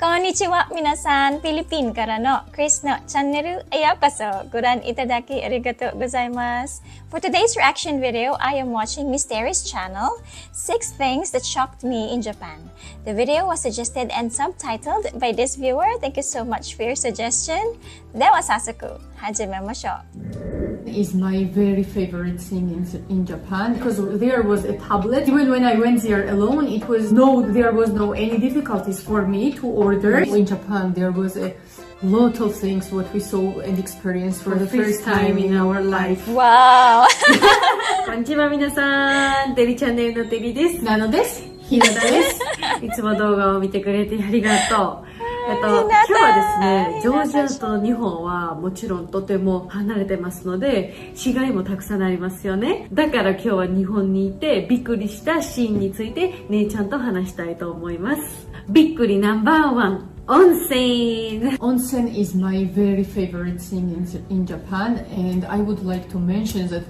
こんにちは、皆さん。フィリピンからのクリスのチャンネルへようこそ。ご覧いただきありがとうございます。For today's reaction video, I am watching Mysterious channel, 6 Things That Shocked Me in Japan. The video was suggested and subtitled by this viewer. Thank you so much for your suggestion. では早速、始めましょう。Is my very favorite thing in Japan because there was a tablet. Even when I went there alone, there was no any difficulties for me to order. In Japan, there was a lot of things what we saw and experienced for the first time in our life. Wow! こんにちは皆さん、テリチャンネルのテリです。なのです。ひなたです。いつも動画を見てくれてありがとう。今日はですね、ジョージアと日本はもちろんとても離れてますので、違いもたくさんありますよね。だから今日は日本にいてびっくりしたシーンについて姉ちゃんと話したいと思います。びっくりナンバー1。Onsen. Onsen is my very favorite thing in Japan, and I would like to mention that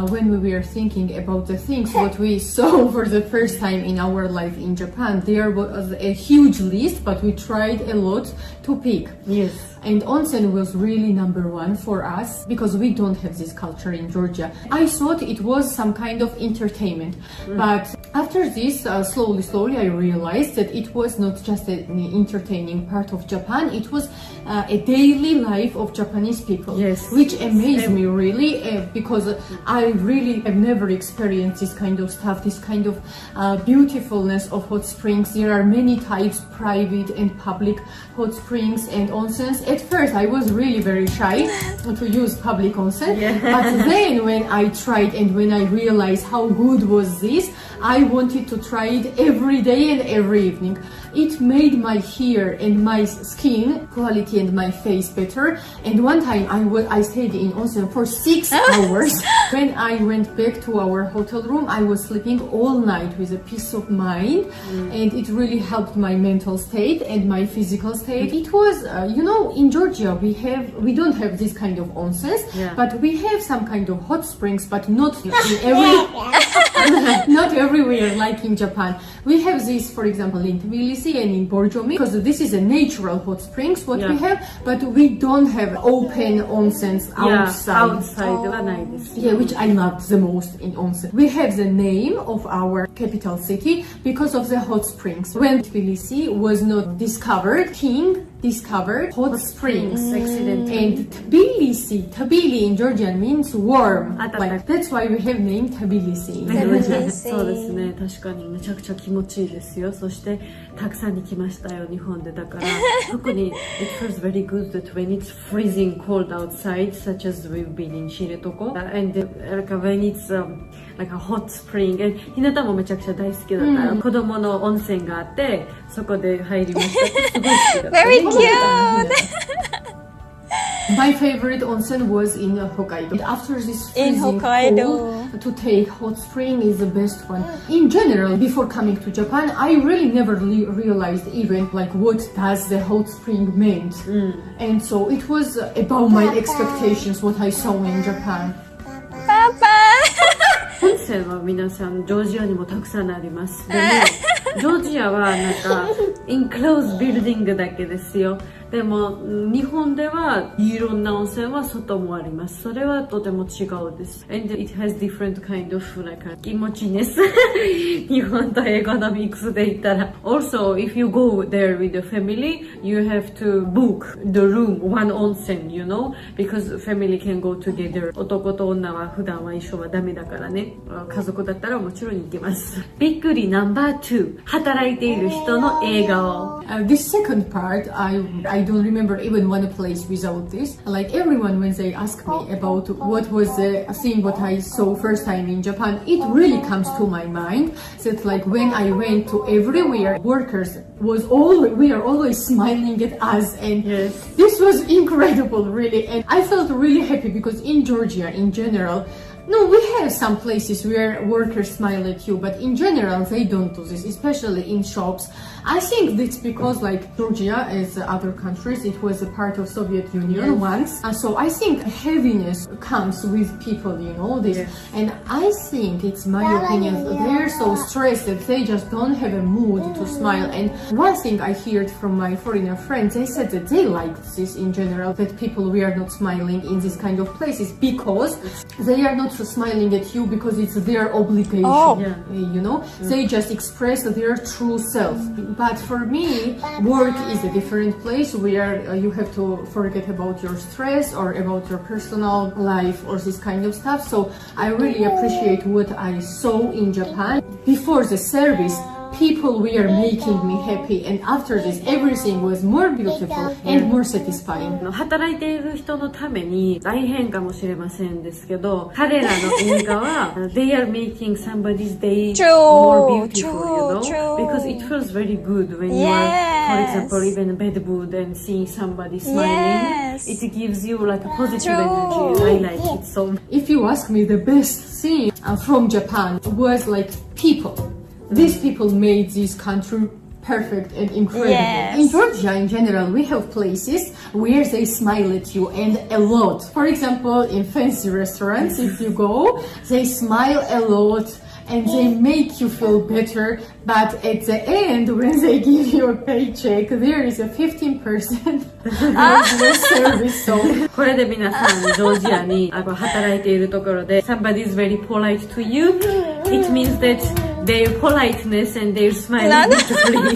when we were thinking about the things what we saw for the first time in our life in Japan, there was a huge list, but we tried a lot to pick. Yes. And onsen was really number one for us because we don't have this culture in Georgia. I thought it was some kind of entertainment, but after this, slowly I realized that it was not just an entertaining part of Japan, it was a daily life of Japanese people. Yes. Which amazed me really because I really have never experienced this kind of stuff, this kind of beautifulness of hot springs. There are many types, private and public hot springs and onsens. At first I was really very shy to use public onsen, but then when I tried and when I realized how good was this, I wanted to try it every day and every evening. It made my hair and my skin quality and my face better. And one time I stayed in onsen for 6 hours. When I went back to our hotel room, I was sleeping all night with a peace of mind, and it really helped my mental state and my physical state. It was, in Georgia we don't have this kind of onsens, but we have some kind of hot springs, but not not everywhere like in Japan. We have this, for example, in Tbilisi and in Borjomi, because this is a natural hot springs what we have, but we don't have open onsens outside. Yeah, which I loved the most in onsen. We have the name of our capital city because of the hot springs. When Tbilisi was not discovered, King discovered hot springs. Excellent. And Tbilisi in Georgian means warm. Like, that's why we have name Tbilisi. そうですね、確かにめちゃくちゃ気持ちいいですよ。そしてたくさんに来ましたよ、日本で。だから特に it feels very good that when it's freezing cold outside, such as we've been in 知床 and when it's like a hot spring, and ひなたもめちゃくちゃ大好きだった、子供の温泉があってそこで入りました。すごい好きだった。Very cute! My favorite onsen was in Hokkaido. After this freezing cold, to take hot spring is the best one. In general, before coming to Japan, I really never realized even like what does the hot spring meant. And so it was above my expectations what I saw in Japan. Papa! 温泉は皆さんジョージアにもたくさんあります。でもジョージアはなんかenclosed buildingだけですよ。でも日本ではいろんな温泉は外もあります。それはとても違うです。And it has different kind of like 気持ちです。日本と英語のミックスで言ったら。Also, if you go there with the family, you have to book the room, one onsen, because family can go together. 男と女は普段は一緒はダメだからね。家族だったらもちろん行きます。びっくりナンバー2。働いている人の笑顔。This second part, I don't remember even one place without this. Like everyone, when they ask me about what was the thing what I saw first time in Japan, it really comes to my mind that like when I went to everywhere, workers we are always smiling at us, and this was incredible really, and I felt really happy because in Georgia in general, no, we have some places where workers smile at you, but in general they don't do this, especially in shops. I think it's because like Georgia, as other countries, it was a part of Soviet Union once. So I think heaviness comes with people, you know, this. And I think it's my opinion, they're so stressed that they just don't have a mood to smile. And one thing I heard from my foreigner friends, they said that they like this in general, that people we are not smiling in this kind of places because they are not smiling at you because it's their obligation, you know, they just express their true self. But for me, work is a different place where you have to forget about your stress or about your personal life or this kind of stuff. So I really appreciate what I saw in Japan. Before the service, people were making me happy, and after this everything was more beautiful and more satisfying. 働いている人のために大変かもしれませんですけど、彼らの映画はthey are making somebody's day more beautiful, you know, because it feels very good when you are, for example, even in bed mood and seeing somebody smiling. It gives you like a positive energy. I like it so. If you ask me, the best thing from Japan was like people. These people made this country perfect and incredible. Yes. In Georgia, in general, we have places where they smile at you, and a lot. For example, in fancy restaurants, if you go, they smile a lot and they make you feel better. But at the end, when they give you a paycheck, there is a 15% service. So これで皆さん、ジョージアに働いているところで somebody is very polite to you, it means that their politeness and their smile is free.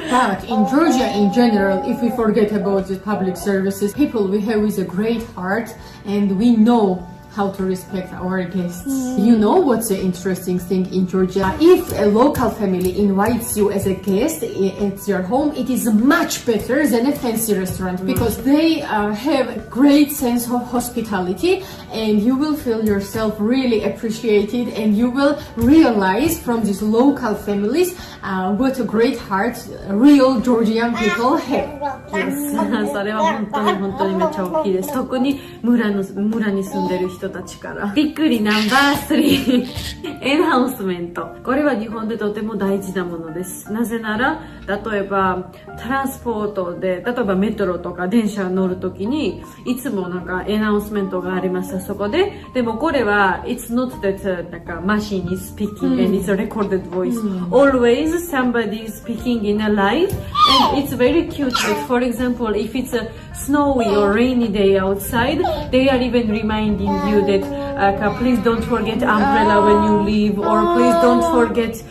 But in Georgia in general, if we forget about the public services, people we have with a great heart, and we know how to respect our guests. You know what's the interesting thing in Georgia? If a local family invites you as a guest at their home, it is much better than a fancy restaurant because they have a great sense of hospitality, and you will feel yourself really appreciated, and you will realize from these local families what a great heart real Georgian people have. それは本当にめっちゃ大きいです。特に村に住んでる人たちから。びっくりナンバー3エンハウスメント。これは日本でとても大事なものです。なぜなら、例えばトランスポートで、例えばメトロとか電車乗るときにいつもなんかエナウンスメントがありました。そこで、でもこれは it's not that なんかmachine is speaking and it's a recorded voice. Always somebody is speaking in a live, and it's very cute. Like for example, if it's a snowy or rainy day outside, they are even reminding you that please don't forget umbrella when you leave, or please don't forget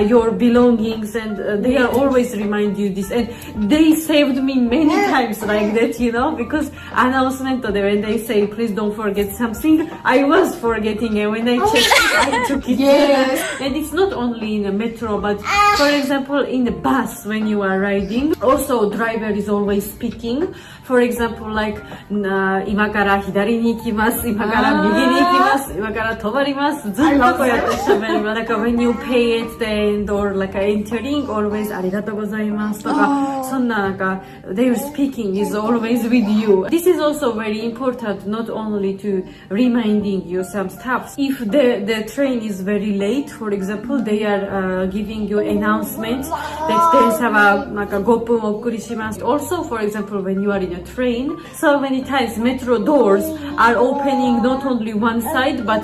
your belongings, and they are always remind you this, and they saved me many times like that, you know, because announcement when they say please don't forget something, I was forgetting, and when I checked it, I took it. Yes. And it's not only in a metro, but for example in the bus when you are riding, also driver is always speaking. For example, like 今から左に行きます、今から右に行きます、今から止まります、ずっとこうやって喋ります。なんか when you pay at the end or like entering, always ありがとうございますとか、そんななんか their speaking is always with you. This is also very important, not only to reminding you some stuff. If the train is very late, for example, they are giving you announcement that 電車はなんか5分遅れします。Also, for example, when you are in a train, so many times metro doors are opening not only one side but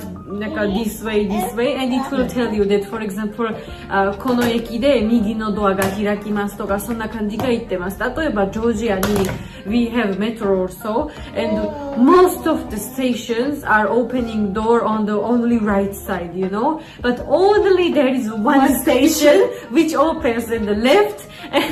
this way, and it will tell you that, for example, この駅で右のドアが開きますとか、そんな感じが言ってます。例えばジョージアに we have metro also, and most of the stations are opening door on the only right side, you know, but only there is one station which opens in the left, and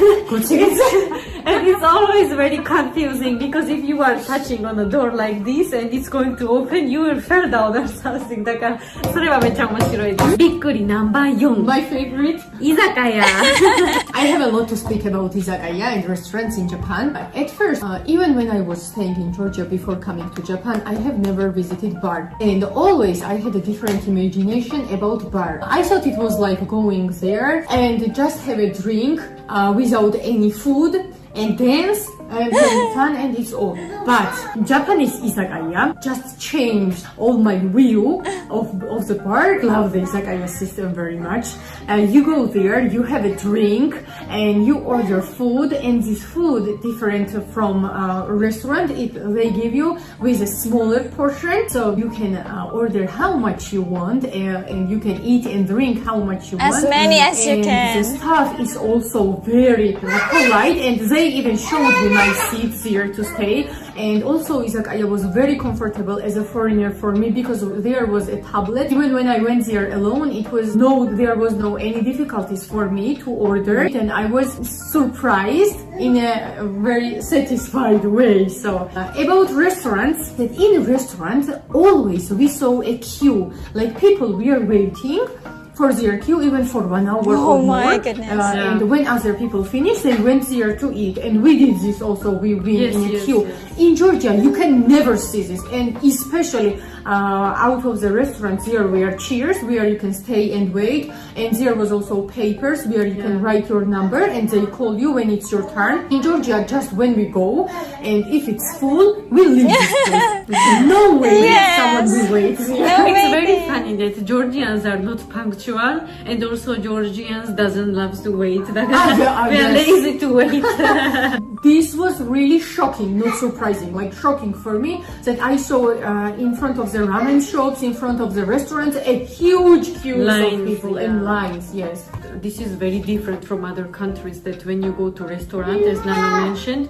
it's always very confusing because if you are touching on a door like this and it's going to open, you will fall down or something. だからそれはめっちゃ面白いです。びっくりナンバー4。My favorite? 居酒屋。I have a lot to speak about izakaya and restaurants in Japan. At first, even when I was staying in Georgia before coming to Japan, I have never visited bar. And always I had a different imagination about bar. I thought it was like going there and just have a drink without any food and dance and having fun, and it's all. But Japanese izakaya just changed all my view of the bar. Love the izakaya system very much. You go there, you have a drink, and you order food, and this food different from a restaurant. They give you with a smaller portion, so you can order how much you want, and you can eat and drink how much you want. As many as you can. The staff is also very polite, and they even showed me my seats here to stay. And also izakaya was very comfortable as a foreigner for me because there was a tablet. Even when I went there alone, there was no any difficulties for me to order, and I was surprised in a very satisfied way. So about restaurants, that in restaurants always we saw a queue, like people were waiting for their queue even for 1 hour or more. Oh my goodness. And when other people finished, they went there to eat. And we did this also. We've been in a queue. In Georgia, you can never see this. And especially out of the restaurants, there were chairs where you can stay and wait. And there was also papers where you can write your number and they call you when it's your turn. In Georgia, just when we go, and if it's full, we leave this place. No way someone will wait. It's very funny that Georgians are not punctual, and also Georgians doesn't love to wait. We are lazy to wait. This was really shocking, not surprising, like shocking for me that I saw in front of the ramen shops, in front of the restaurants, a huge queue of people and lines. Yes. This is very different from other countries, that when you go to restaurant, as Nana mentioned,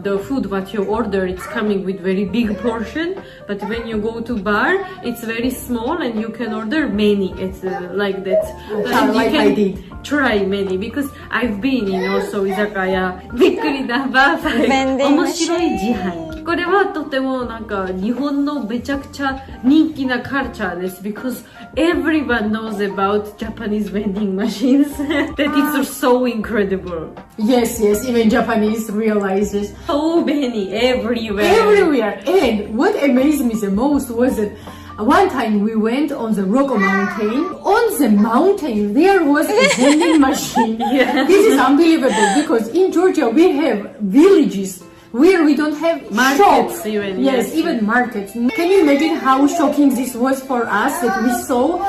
the food what you order, it's coming with very big portion, but when you go to bar, it's very small and you can order many. It's like that. And like you I can did. try many, because I've been in also 居酒屋、びっくりなバーファイ、 Vending 面白い自販機。これはとてもなんか日本のめちゃくちゃ人気なカルチャーです。because everyone knows about Japanese vending machines that it's so incredible. Yes, even Japanese realize this. So many everywhere. Everywhere. And what amazed me the most was that one time we went on the rock mountain. On the mountain there was a vending machine. This is unbelievable because in Georgia we have villages where we don't have Markets shops. even, Yes, yes. even markets. Can you imagine how shocking this was for us that we saw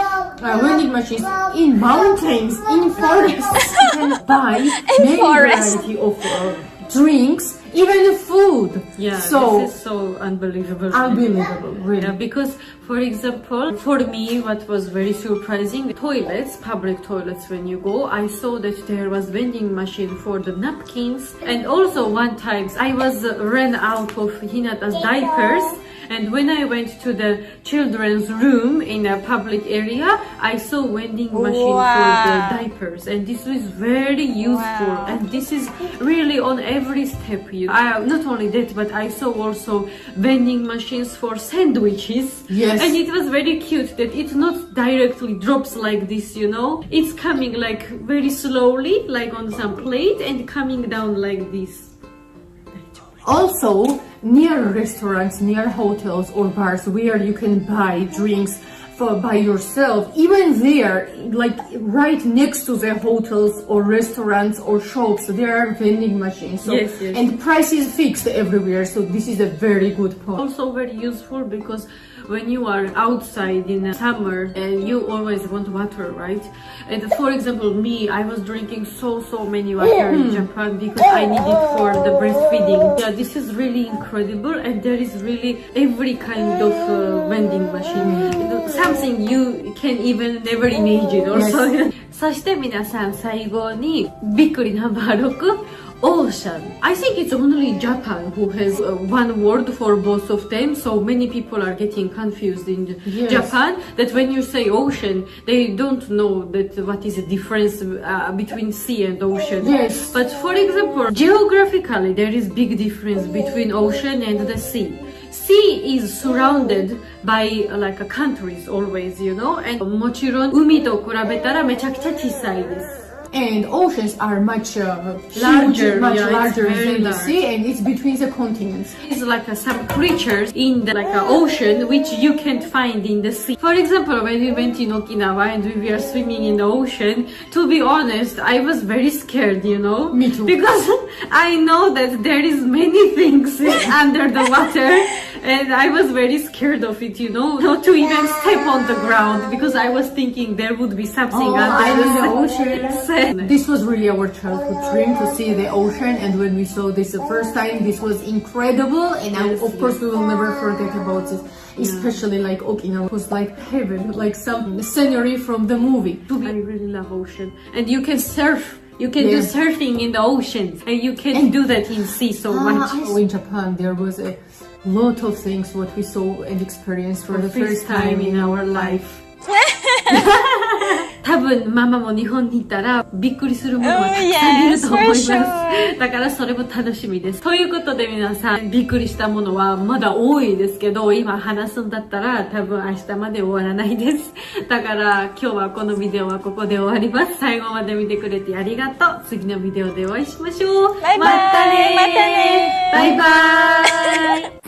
vending machines in mountains, in forests? You can buy many variety of drinks, even food. Yeah, so this is so unbelievable. unbelievable, really. Yeah, because for example, for me, what was very surprising, toilets, public toilets, when you go, I saw that there was vending machine for the napkins. And also one time I was ran out of Hinata's diapers. And when I went to the children's room in a public area, I saw vending machine for the diapers, and this was very useful. And this is really on every step. Not only that, but I saw also vending machines for sandwiches. Yes. And it was very cute that it not directly drops like this, you know. It's coming like very slowly, like on some plate, and coming down like this. Also, near restaurants, near hotels or bars where you can buy drinks by yourself, even there, like right next to the hotels or restaurants or shops, there are vending machines. So, Yes. And price is fixed everywhere, so this is a very good point. Also very useful because when you are outside in summer and you always want water, right? And for example, me, I was drinking so many water in Japan because I need it for the breastfeeding. Yeah, this is really incredible, and there is really every kind of vending machine. Something you can even never imagine also. そして皆さん最後にびっくりナンバー6 Ocean. I think it's only Japan who has one word for both of them, so many people are getting confused in Japan that when you say ocean, they don't know that what is the difference between sea and ocean. Yes. But for example, geographically there is big difference between ocean and the sea. Sea is surrounded by like countries always, you know, and もちろん海と比べたらめちゃくちゃ小さいです。And oceans are much Larger, much yeah, it's larger very than the large. sea, and it's between the continents. It's like some creatures in the ocean which you can't find in the sea. For example, when we went in Okinawa and we were swimming in the ocean, to be honest, I was very scared, you know? Me too. Because I know that there is many things under the water, and I was very scared of it, you know? Not to even step on the ground because I was thinking there would be something under the ocean. This was really our childhood dream to see the ocean, and when we saw this the first time, this was incredible, and of course we will never forget about it. Especially like Okinawa, it was like heaven, like some scenery from the movie. I really love ocean, and you can surf. You can do surfing in the ocean, and you can do that in sea so much. In Japan, there was a lot of things what we saw and experienced for the first time in our life. 多分ママも日本に行ったらびっくりするものはたくさんいると思います。だからそれも楽しみです。ということで皆さんびっくりしたものはまだ多いですけど、今話すんだったら多分明日まで終わらないです。だから今日はこのビデオはここで終わります。最後まで見てくれてありがとう。次のビデオでお会いしましょう。バイバイ。またね。またね。バイバイ。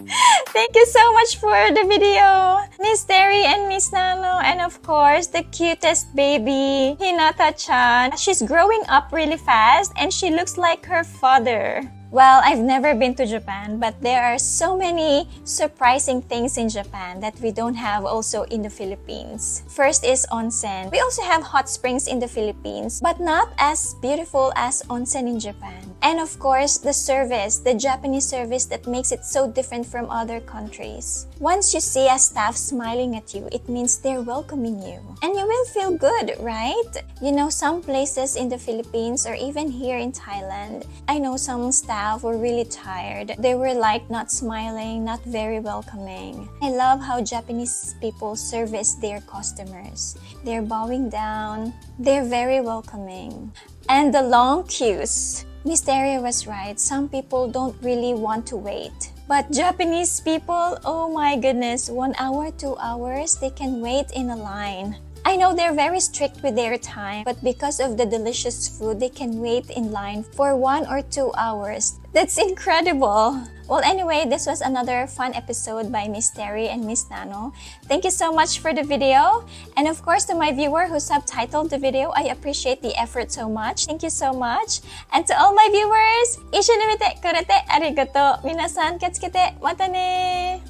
Thank you so much for the video, Miss Terry and Miss Nano, and of course the cutest baby, Hinata-chan. She's growing up really fast and she looks like her father. Well, I've never been to Japan, but there are so many surprising things in Japan that we don't have also in the Philippines. First is onsen. We also have hot springs in the Philippines, but not as beautiful as onsen in Japan. And of course, the service, the Japanese service that makes it so different from other countries. Once you see a staff smiling at you, it means they're welcoming you. And you will feel good, right? You know, some places in the Philippines or even here in Thailand, I know some staff were really tired. They were like not smiling, not very welcoming. I love how Japanese people service their customers. They're bowing down. They're very welcoming. And the long queues. Mysteria was right. Some people don't really want to wait. But Japanese people, oh my goodness, 1 hour, 2 hours, they can wait in a line. I know they're very strict with their time, but because of the delicious food, they can wait in line for 1 or 2 hours. That's incredible. Well, anyway, this was another fun episode by Miss Terry and Miss Nano. Thank you so much for the video. And of course, to my viewer who subtitled the video, I appreciate the effort so much. Thank you so much. And to all my viewers, 一緒に見てくれてありがとう。皆さん、気をつけて。またね。